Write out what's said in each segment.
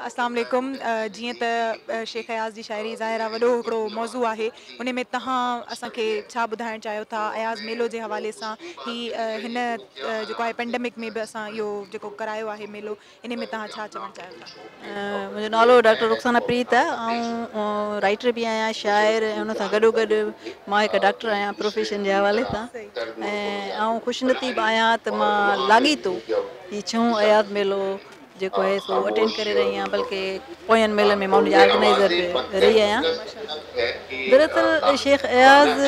अस्सलाम वालेकुम। जीअं त शेख अयाज़ जी शाइरी ज़ाहिर आहे वॾो हिकिड़ो मौज़ू आहे, उन में तव्हां असांखे छा ॿुधाइणु चाहियो था अयाज़ मेलो जे हवाले सां? हिन जेको आहे पेंडेमिक में बि असां इहो जेको करायो आहे मेलो, इन में तव्हां छा चवणु चाहियो था? मुंहिंजो नालो डॉक्टर रुखसाना प्रीत आहे। ऐं राइटर बि आहियां, शाइर, ऐं हुन सां गॾोगॾु मां हिकु डॉक्टर आहियां प्रोफेशन जे हवाले सां। ऐं ख़ुशनसीब आहियां त मां लाॻीतो हीउ 6हों अयाज़ मेलो जेको आहे सो अटेंड करे रही आहियां, बल्कि पोयनि मेलनि में मां हुनजी ऑर्गेनाइज़र बि रही आहियां। दरअसल शेख अयाज़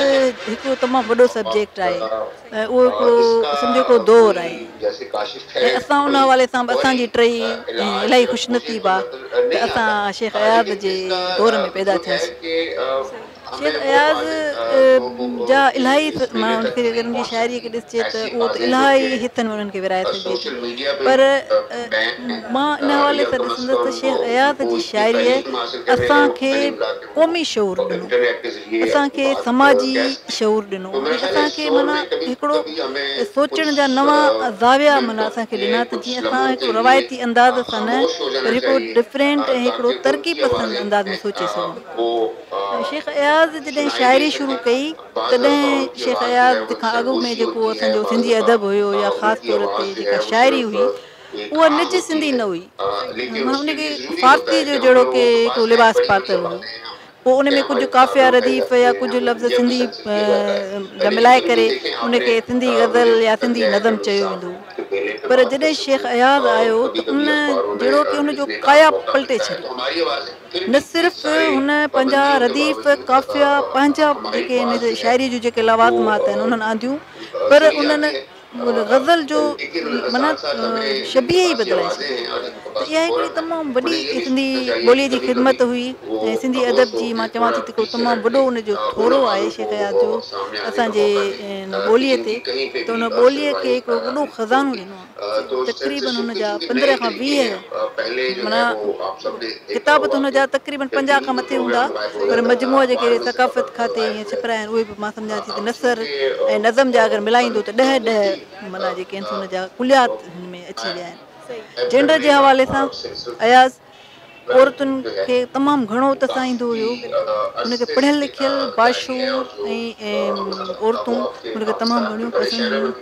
हिकिड़ो तमामु वॾो सब्जेक्ट आहे, उहो हिकिड़ो सम्झो हिकिड़ो दौरु आहे, ऐं असां उन हवाले सां बि असांजी टई इलाही ख़ुशनसीब आहे त असां शेख अयाज़ जे दौर में पैदा थियासीं। शेख अयाज़ जा इलाही मां उनखे अगरि उनजी शाइरीअ खे ॾिसजे त उहो त इलाही हितनि में उन्हनि खे विराए सघिजे थी, पर मां इन हवाले सां ॾिसंदसि त शेख अयाज़ जी शाइरीअ असांखे क़ौमी शऊर ॾिनो, असांखे समाजी शऊर ॾिनो, असांखे माना हिकिड़ो सोचण जा नवां ज़ाविया माना असांखे ॾिना त जीअं असां हिकिड़ो रवायती अंदाज़ सां न पर हिकिड़ो डिफरेंट ऐं हिकिड़ो तरक़ी पसंदि अंदाज़ में सोचे सघूं। शेख अयाज़ जॾहिं शाइरी शुरू कई तॾहिं शेख अयाज़ खां अॻु में जेको असांजो सिंधी अदब हुयो या ख़ासि तौर ते जेका शाइरी हुई उहा निज सिंधी न हुई, माना उनखे फ़ारसी जो जहिड़ो की हिकिड़ो लिबास पातल हुयो, पोइ उन में कुझु काफ़िया रदीफ़ या कुझु लफ़्ज़ सिंधी जा मिलाए करे उनखे सिंधी गज़ल या सिंधी नज़म चयो वेंदो। पर जॾहिं शेख अयाज़ आयो त उन जहिड़ो की हुनजो काया पलटे छॾियो, न सिर्फ़ु हुन पंहिंजा रदीफ़ काफ़िया पंहिंजा जेके हिन जे शाइरी जूं जेके लवाज़मात आहिनि उन्हनि आंदियूं, पर उन्हनि गज़ल जो माना शबीह ई बदिलाए छॾियो। त इहा हिकिड़ी तमामु वॾी सिंधी ॿोलीअ जी ख़िदमत हुई ऐं सिंधी अदब जी मां चवां थी त हिकिड़ो तमामु वॾो उनजो थोरो आहे शेख अयाज़ जो असांजे ॿोलीअ ते, त उन ॿोलीअ खे हिकिड़ो वॾो ख़ज़ानो ॾिनो आहे। तक़रीबन हुनजा 15 खां 20 माना किताब त हुनजा तक़रीबन 50 खां मथे हूंदा, पर मजमूआ जेके सकाफ़त खाते ईअं छिपरा आहिनि उहे बि मां सम्झां थी त नसर ऐं नज़म जा अगरि मिलाईंदो त 10 माना जेके आहिनि हुनजा कुलियात हिन में अची विया आहिनि। जेंडर जे हवाले सां अयाज़ औरतुनि खे तमामु घणो तसाईंदो हुयो, हुनखे पढ़ियल लिखियल बाशूर ऐं औरतूं हुनखे तमामु घणियूं पसंदि हुयूं।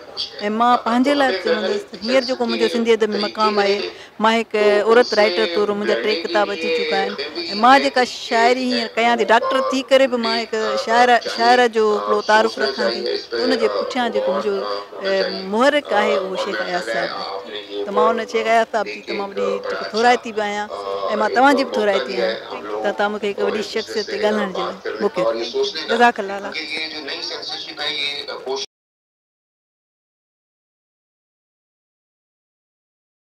ऐं मां पंहिंजे लाइ चवंदसि हींअर जेको मुंहिंजो सिंधी अदब में मक़ामु आहे, मां हिकु औरत राइटर तौरु मुंहिंजा 3 किताब अची चुका आहिनि, ऐं मां जेका शाइरी हींअर कयां थी डॉक्टर थी करे बि मां हिकु शाइर जो हिकिड़ो तारुफ़ रखां थी, त उनजे पुठियां जेको मुंहिंजो मुहरिक आहे उहो शेख अयाज़ साहिबु आहे। त मां उन शेख अयाज़ साहिब जी तमामु वॾी जेको थोराइती बि आहियां ऐं मां तव्हांजी बि थोराइती आहियां त तव्हां मूंखे हिकु वॾी शख़्सियत ते ॻाल्हाइण जे लाइ मोकिलियो। जज़ाकल्ला।